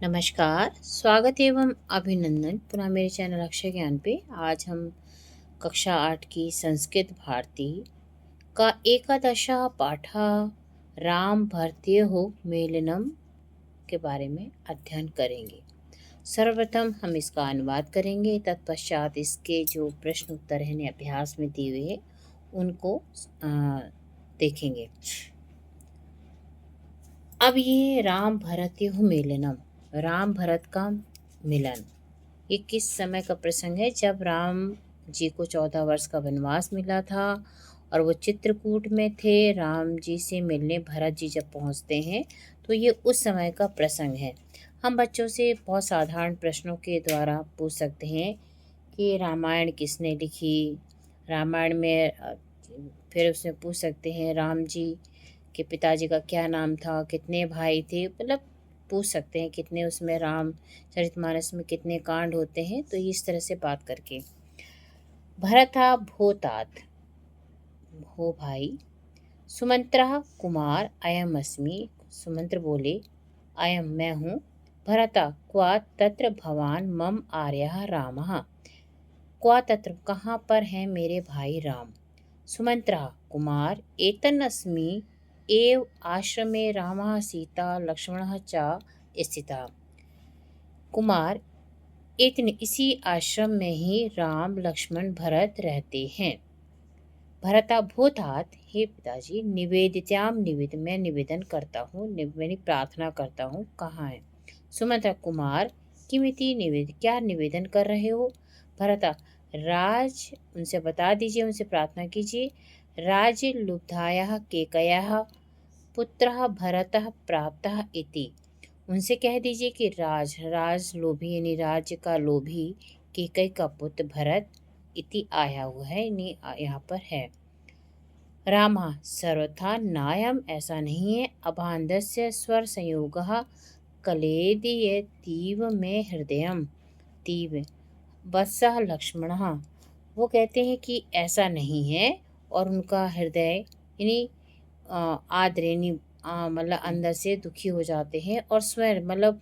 नमस्कार, स्वागत एवं अभिनंदन पुनः मेरे चैनल अक्षय ज्ञान पे। आज हम कक्षा 8 की संस्कृत भारती का एकादशा पाठा राम भरतयोः मेलनम के बारे में अध्ययन करेंगे। सर्वप्रथम हम इसका अनुवाद करेंगे, तत्पश्चात इसके जो प्रश्न उत्तर हैं अभ्यास में दिए हुए हैं उनको देखेंगे। अब ये राम भरतयोः मेलनम, राम भरत का मिलन, ये किस समय का प्रसंग है? जब राम जी को 14 वर्ष का वनवास मिला था और वो चित्रकूट में थे। राम जी से मिलने भरत जी जब पहुंचते हैं तो ये उस समय का प्रसंग है। हम बच्चों से बहुत साधारण प्रश्नों के द्वारा पूछ सकते हैं कि रामायण किसने लिखी। रामायण में फिर उसमें पूछ सकते हैं राम जी के पिताजी का क्या नाम था, कितने भाई थे, मतलब पूछ सकते हैं कितने उसमें रामचरितमानस में कितने कांड होते हैं। तो इस तरह से बात करके भरता भोतात, हो भाई। सुमंत्रा कुमार अयम अस्मि, सुमंत्र बोले अयम मैं हूँ। भरता क्वा तत्र भवान मम आर्यः रामः, क्वा तत्र कहाँ पर है मेरे भाई राम। सुमंत्रा कुमार एतन अस्मि एव आश्रमे रामः सीता लक्ष्मणः च स्थिता। कुमार इतने इसी आश्रम में ही राम लक्ष्मण भरत रहते हैं। भरता भूतात, हे पिताजी, निवेदित्याम निवेद, मैं निवेदन करता हूँ, मेरी प्रार्थना करता हूँ, कहाँ है। सुमंत्रा कुमार किमिति निवेद, क्या निवेदन कर रहे हो। भरता राज, उनसे बता दीजिए, उनसे प्रार्थना कीजिए। राज लुब्धायाः केकयाः पुत्रः भरतः प्राप्तः इति, उनसे कह दीजिए कि राज लोभी यानी राज्य का लोभी केकई का पुत्र भरत इति आया हुआ है, यानी यहाँ पर है। रामा सर्वथा नायम, ऐसा नहीं है। अभान्दस्य स्वर संयोगः कलेदयतीव में हृदयम तीव वत्सः लक्ष्मणः, वो कहते हैं कि ऐसा नहीं है और उनका हृदय यानी आदरेनी मतलब अंदर से दुखी हो जाते हैं। और स्वर मतलब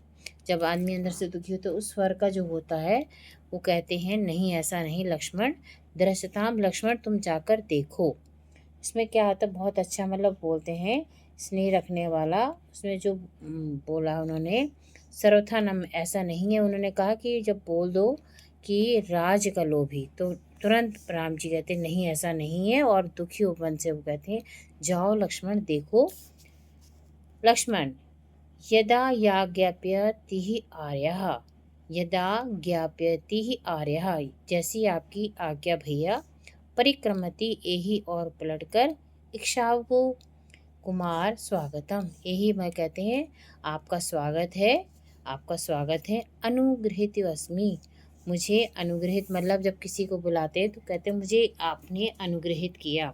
जब आदमी अंदर से दुखी हो तो उस स्वर का जो होता है वो कहते हैं नहीं, ऐसा नहीं लक्ष्मण। दृश्यताम, लक्ष्मण तुम जाकर देखो। इसमें क्या होता है, बहुत अच्छा मतलब बोलते हैं, स्नेह रखने वाला। उसमें जो बोला उन्होंने सर्वथा नम, ऐसा नहीं है। उन्होंने कहा कि जब बोल दो कि राज का लोभी, तो तुरंत राम जी कहते नहीं, ऐसा नहीं है। और दुखी उपन से वो कहते हैं जाओ लक्ष्मण देखो। लक्ष्मण यदा याज्ञाप्यति आर्यः, यदा ज्ञाप्यति आर्यः, जैसी आपकी आज्ञा भैया। परिक्रमति, यही और पलटकर। इक्ष्वाकु कुमार स्वागतम, यही मैं कहते हैं आपका स्वागत है, आपका स्वागत है। अनुगृहित अस्मि, मुझे अनुग्रहित, मतलब जब किसी को बुलाते हैं तो कहते हैं मुझे आपने अनुग्रहित किया।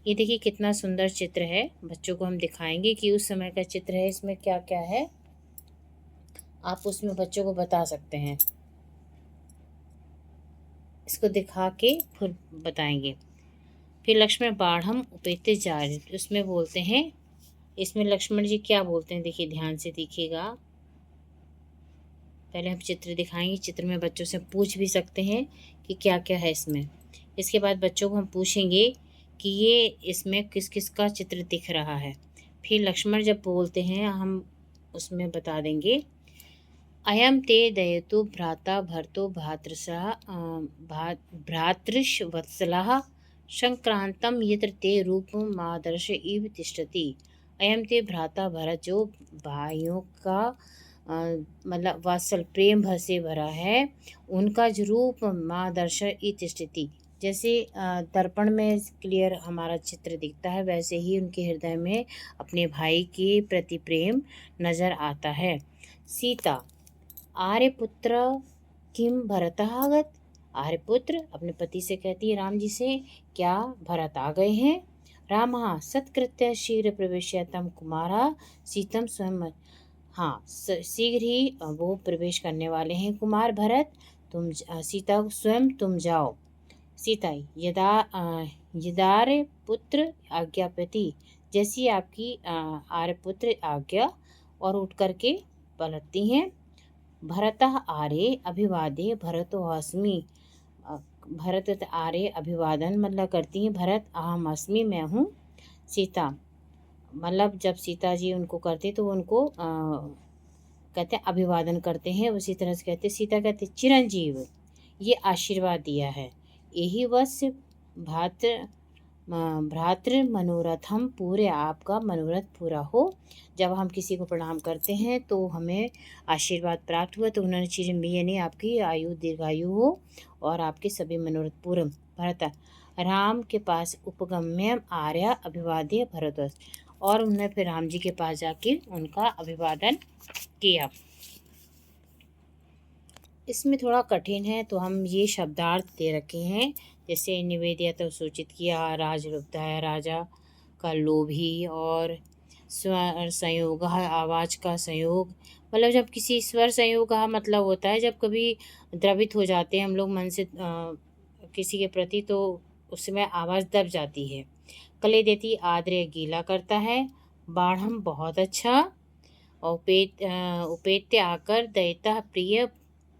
ये देखिए कितना सुंदर चित्र है, बच्चों को हम दिखाएंगे कि उस समय का चित्र है, इसमें क्या क्या है आप उसमें बच्चों को बता सकते हैं। इसको दिखा के फिर बताएंगे। फिर लक्ष्मण बाढ़म उपेते जा रहे, उसमें बोलते हैं, इसमें लक्ष्मण जी क्या बोलते हैं देखिए, ध्यान से देखिएगा। पहले हम चित्र दिखाएंगे, चित्र में बच्चों से पूछ भी सकते हैं कि क्या क्या है इसमें। इसके बाद बच्चों को हम पूछेंगे कि ये इसमें किस किस का चित्र दिख रहा है। फिर लक्ष्मण जब बोलते हैं हम उसमें बता देंगे। अयम ते दयतु भ्राता भरतो भ्रातृष्वत्सलः संक्रांतम यत्र ते रूपमादर्श इव तिष्ठति। अयम ते भ्राता भरत, जो भाइयों का मतलब वात्सल प्रेम भर से भरा है, उनका जो रूप मादर्श तिष्ठति, जैसे दर्पण में क्लियर हमारा चित्र दिखता है वैसे ही उनके हृदय में अपने भाई के प्रति प्रेम नजर आता है। सीता आर्यपुत्र किम भरतः आगत, आर्यपुत्र अपने पति से कहती है राम जी से, क्या भरत आ गए हैं। रामः सत्कृत्य शीघ्र प्रवेश्य तम कुमारा सीतम स्वयं, हाँ शीघ्र ही वो प्रवेश करने वाले हैं कुमार भरत, तुम सीता स्वयं तुम जाओ। सीता यदार्य पुत्र आज्ञापति, जैसी आपकी आर्यपुत्र आज्ञा, और उठ करके पलटती हैं। भरतः आर्य अभिवादे भरतोऽस्मि। भरत आर्य अभिवादन मतलब करती हैं भरत, अहम अस्मि मैं हूँ, सीता मतलब जब सीता जी उनको करते तो उनको कहते हैं अभिवादन करते हैं। उसी तरह से कहते सीता कहते चिरंजीव, ये आशीर्वाद दिया है। यही वश भात्र भ्रातृ मनोरथम पूरे, आपका मनोरथ पूरा हो। जब हम किसी को प्रणाम करते हैं तो हमें आशीर्वाद प्राप्त हुआ, तो उन्होंने चिरंजीव यानी आपकी आयु दीर्घायु हो और आपके सभी मनोरथ पूर्ण। भरत राम के पास उपगम्य आर्य अभिवाद्य भरत, और उन्होंने फिर राम जी के पास जाके उनका अभिवादन किया। इसमें थोड़ा कठिन है तो हम ये शब्दार्थ दे रखे हैं, जैसे निवेद्य तो सूचित किया, राजलुब्धा है राजा का लोभी, और स्वर संयोग आवाज़ का संयोग, मतलब जब किसी स्वर संयोग का मतलब होता है जब कभी द्रवित हो जाते हैं हम लोग मन से किसी के प्रति, तो उसमें आवाज़ दब जाती है। कले देती आद्र गीला करता है, बाढ़ बहुत अच्छा, और उपेत्य आकर दयता प्रिय,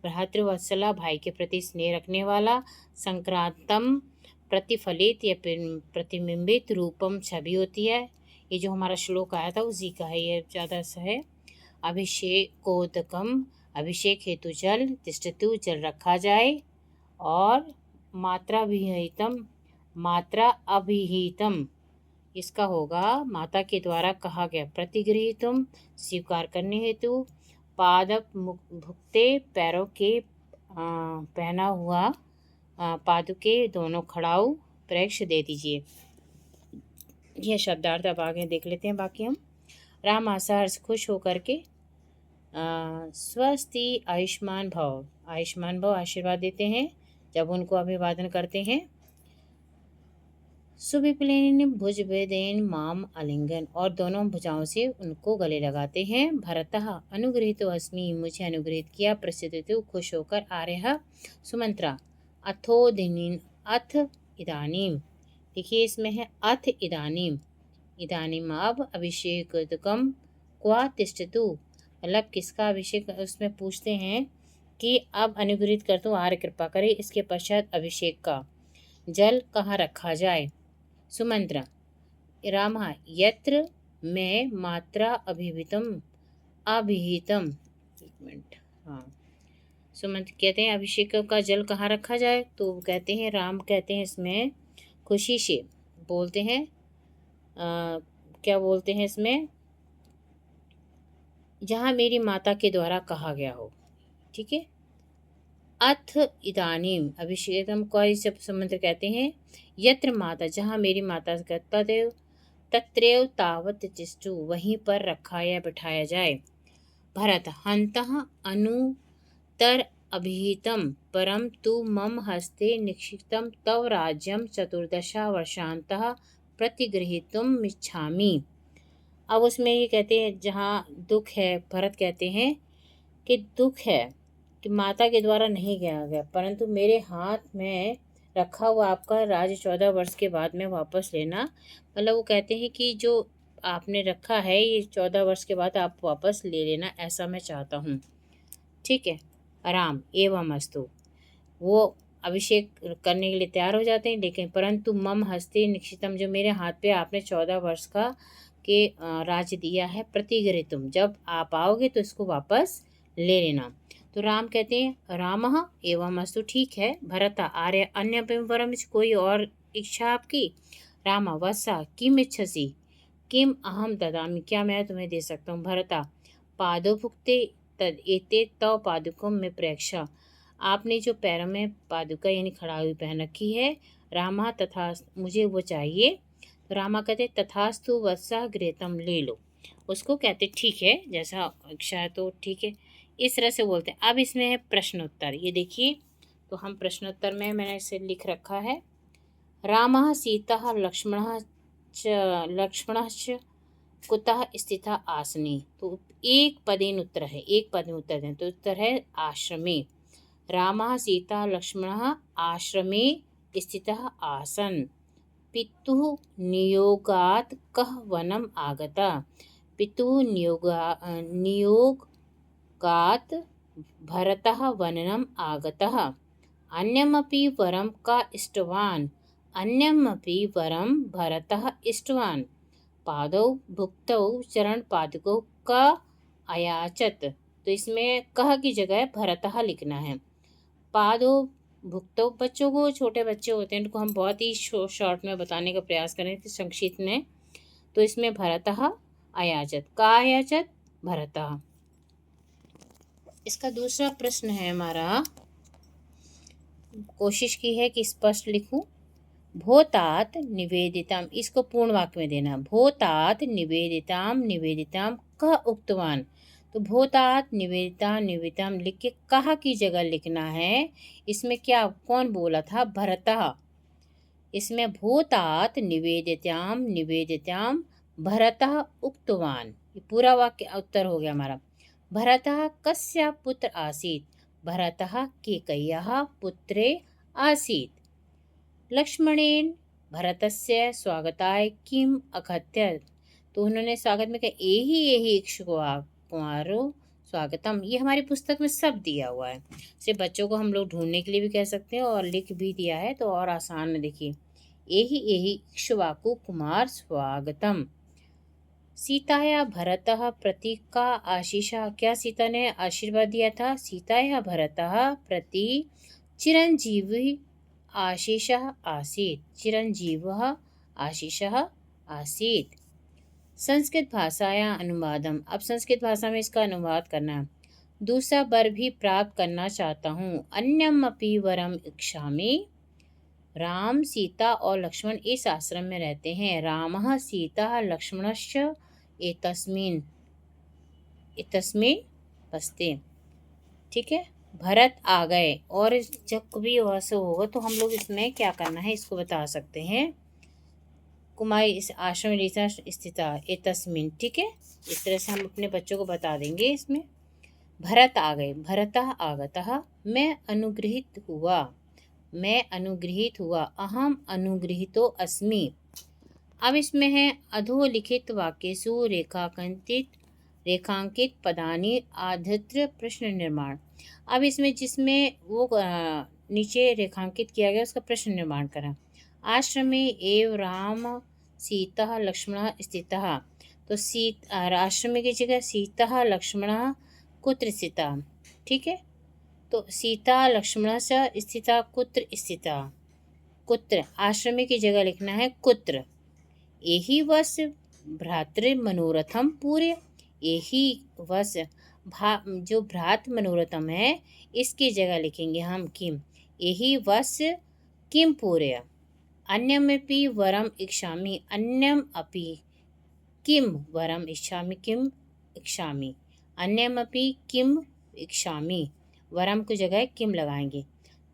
भ्रातृवत्सला भाई के प्रति स्नेह रखने वाला, संक्रांतम प्रतिफलित या प्रतिबिंबित, रूपम छवि होती है। ये जो हमारा श्लोक आया था उसी का है, ये ज़्यादा सा है। अभिषेकोदकम, अभिषेक हेतु जल, तिष्ठतु जल रखा जाए, और मात्रा विहितम, मात्रा अभिहितम, इसका होगा माता के द्वारा कहा गया, प्रतिगृहीतुम स्वीकार करने हेतु, पादप भुक्ते पैरों के पहना हुआ, पादुके दोनों खड़ाऊ, प्रेक्ष दे दीजिए। यह शब्दार्थ अब आगे देख लेते हैं बाकी हम। राम आशा खुश होकर के स्वस्ति आयुष्मान भव, आयुष्मान भव आशीर्वाद देते हैं जब उनको अभिवादन करते हैं। सुविप्लेन भुज वेदेन माम आलिंगन, और दोनों भुजाओं से उनको गले लगाते हैं। भरतः अनुगृहीतो अस्मि, मुझे अनुगृहित किया, प्रसिद्ध खुश होकर आर्य सुमंत्रा, अथोदिनीन अथ इदानीम, देखिए इसमें है अथ इदानीम, इदानीम अब अभिषेकम क्वा तिष्ठतु, मतलब किसका अभिषेक, उसमें पूछते हैं कि अब अनुगृहित कर दूँ, आर्य कृपा करे, इसके पश्चात अभिषेक का जल कहाँ रखा जाए। सुमंत्रा रामा यत्र में मात्रा अभिहितम, अभिहितम, एक मिनट, हाँ सुमंत्र कहते हैं अभिषेक का जल कहाँ रखा जाए, तो कहते हैं राम कहते हैं इसमें खुशी से बोलते हैं, क्या बोलते हैं इसमें, जहाँ मेरी माता के द्वारा कहा गया हो, ठीक है। अथ इदानीम अभिषेकम को सब सुमंत्र कहते हैं, यत्र माता, जहाँ मेरी माता का तदेव, तत्रैव तावत तिष्ठु, वहीं पर रखा या बिठाया जाए। भरत हंतः अनुतर अभिहितम परम तु मम हस्ते निक्षिप्तम तव राज्यम चतुर्दशा वर्षांतः प्रतिगृहीतुम इच्छामि। अब उसमें ये कहते हैं जहाँ दुख है, भरत कहते हैं कि दुख है कि माता के द्वारा नहीं गया गया, परंतु मेरे हाथ में रखा हुआ आपका राज्य 14 वर्ष के बाद में वापस लेना, मतलब वो कहते हैं कि जो आपने रखा है ये 14 वर्ष के बाद आप वापस ले लेना, ऐसा मैं चाहता हूँ, ठीक है। राम एवं अस्तु, वो अभिषेक करने के लिए तैयार हो जाते हैं, लेकिन परंतु मम हस्ते निक्षितम, जो मेरे हाथ पे आपने 14 वर्ष का के राज्य दिया है, प्रतिगृहीतुम, जब आप आओगे तो इसको वापस ले लेना। तो राम कहते हैं रामः एवं अस्तु, ठीक है। भरत आर्य अन्य परम, कोई और इच्छा आपकी। राम वत्सा किम इच्छसी, किम अहम ददामि, क्या मैं तुम्हें दे सकता हूँ। भरता पादोभुक्ते तद एते तव पादुकम में प्रेक्षा, आपने जो पैरों में पादुका यानी खड़ाई पहन रखी है, रामा तथा मुझे वो चाहिए। तो रामा कहते तथास्तु वत्सा गृहतम, ले लो, उसको कहते ठीक है, जैसा इच्छा है तो ठीक है, इस तरह से बोलते हैं। अब इसमें है प्रश्नोत्तर, ये देखिए, तो हम प्रश्नोत्तर में मैंने इसे लिख रखा है। रामः सीता लक्ष्मणः च कुतः स्थिता आसने, तो एक पदेन उत्तर है, एक पद में उत्तर दें, तो उत्तर है आश्रमे। रामः सीता लक्ष्मणः आश्रमे स्थितः आसन, पितुः नियोगात् कः वनम् आगता, पितुः नियोगात् भरतः वननम् आगतः, अन्यमपि वरं का इष्टवान्, अन्यमपि वरं भरतः इष्टवान्, पादौ भुक्तौ चरण पादुकौ का अयाचत। तो इसमें कह की जगह भरतः लिखना है। पादौ भुक्तौ, बच्चों को, छोटे बच्चे होते हैं उनको हम बहुत ही शॉर्ट में बताने का प्रयास करें थे, संक्षिप्त में। तो इसमें भरतः अयाचत, का अयाचत, भरतः। इसका दूसरा प्रश्न है हमारा, कोशिश की है कि स्पष्ट लिखूं। भूतात निवेदिताम, इसको पूर्ण वाक्य में देना। भूतात निवेदिताम निवेदिताम कह उक्तवान। तो भूतात निवेदिता निवेदिताम लिख के कहा की जगह लिखना है। इसमें क्या, कौन बोला था, भरतः। इसमें भूतात निवेदिताम निवेदिताम भरतः उक्तवान, ये पूरा वाक्य उत्तर हो गया हमारा। भरतः कस्य पुत्र आसीत्, भरतः केकय्याः पुत्रे आसीत्। लक्ष्मणेन भरतस्य स्वागताय किम अकथयत्। तो उन्होंने स्वागत में कहा एहि एहि इक्ष्वाकुमारो स्वागतम। ये हमारी पुस्तक में सब दिया हुआ है, सिर्फ बच्चों को हम लोग ढूंढने के लिए भी कह सकते हैं और लिख भी दिया है तो और आसान है। देखिए, एहि एहि इक्ष्वाकु कुमार स्वागतम। सीताया भरतः प्रति का आशीषा, क्या सीता ने आशीर्वाद दिया था। सीताया भरतः प्रति चिरंजीवी आशीषः आसीत्, चिरंजीवः आशीषः आसीत्। संस्कृत भाषाया अनुवादम, अब संस्कृत भाषा में इसका अनुवाद करना है। दूसरा वर भी प्राप्त करना चाहता हूँ, अन्यम अपि वरम इच्छामि। राम, सीता और लक्ष्मण इस आश्रम में रहते हैं। रामः सीता लक्ष्मणश्च एतस्मिन् बस्ते। ठीक है, भरत आ गए, और जब कभी वैसे होगा तो हम लोग इसमें क्या करना है इसको बता सकते हैं। कुमारी इस आश्रम में स्थित एतस्मिन्, ठीक है, इस तरह से हम अपने बच्चों को बता देंगे। इसमें भरत आ गए, भरतः आगतः, मैं अनुगृहित हुआ, मैं अनुगृहित हुआ, अहम अनुगृहितो अस्मि। अब इसमें है अधोलिखित वाक्येषु रेखांकित पदानि आधृत्य प्रश्न निर्माण। अब इसमें जिसमें वो नीचे रेखांकित किया गया उसका प्रश्न निर्माण करा। आश्रमे एव राम सीता लक्ष्मण स्थितः। तो आश्रम की जगह सीता लक्ष्मण कुत्र स्थिता। ठीक है, तो सीता लक्ष्मण से स्थिता कुत्र स्थिता। कुत्र आश्रम की जगह लिखना है कुत्र। यही वस भ्रातृ मनोरथम पूरे, यही वस जो भ्रात मनोरथम है इसकी जगह लिखेंगे हम किम। यही वस किम पूरे। अन्यमपि वरम इच्छामि, अन्यम अपि किम वरम इच्छामि, किम इच्छामि, अन्यमपि किम इच्छामि, वरम की जगह किम लगाएंगे।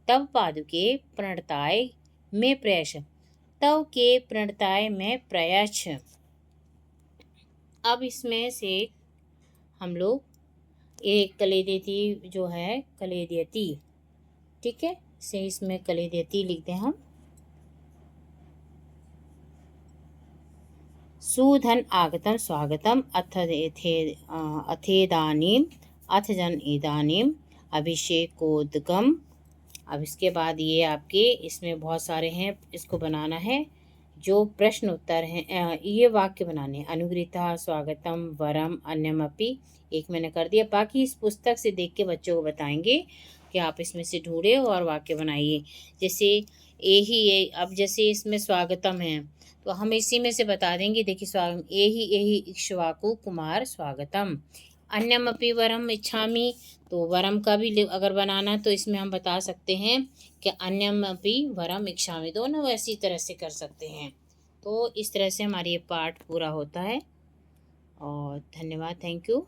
तब पादुके प्रणताय में प्रयश, तव के प्रणताय में प्रयश। अब इसमें से हम लोग एक कलेदेती जो है कलेदेती, ठीक है, से इसमें कलेदेती लिखते हैं हम। सुधन आगतम स्वागतम अथेदानीम अथ जन इदानीम अभिषेकोदकम। अब इसके बाद ये आपके इसमें बहुत सारे हैं, इसको बनाना है जो प्रश्न उत्तर हैं, ये वाक्य बनाने हैं। अनुगृहीता स्वागतम वरम अन्यमपि, एक मैंने कर दिया। बाकी इस पुस्तक से देख के बच्चों को बताएंगे कि आप इसमें से ढूंढे और वाक्य बनाइए। जैसे यही अब जैसे इसमें स्वागतम है तो हम इसी में से बता देंगे। देखिए, स्वागत यही इक्ष्वाकु कुमार स्वागतम। अन्यमपि वरम इच्छामि, तो वरम का भी अगर बनाना तो इसमें हम बता सकते हैं कि अन्यमपि वरम इच्छामि, दोनों ऐसी तरह से कर सकते हैं। तो इस तरह से हमारी ये पाठ पूरा होता है। और धन्यवाद, थैंक यू।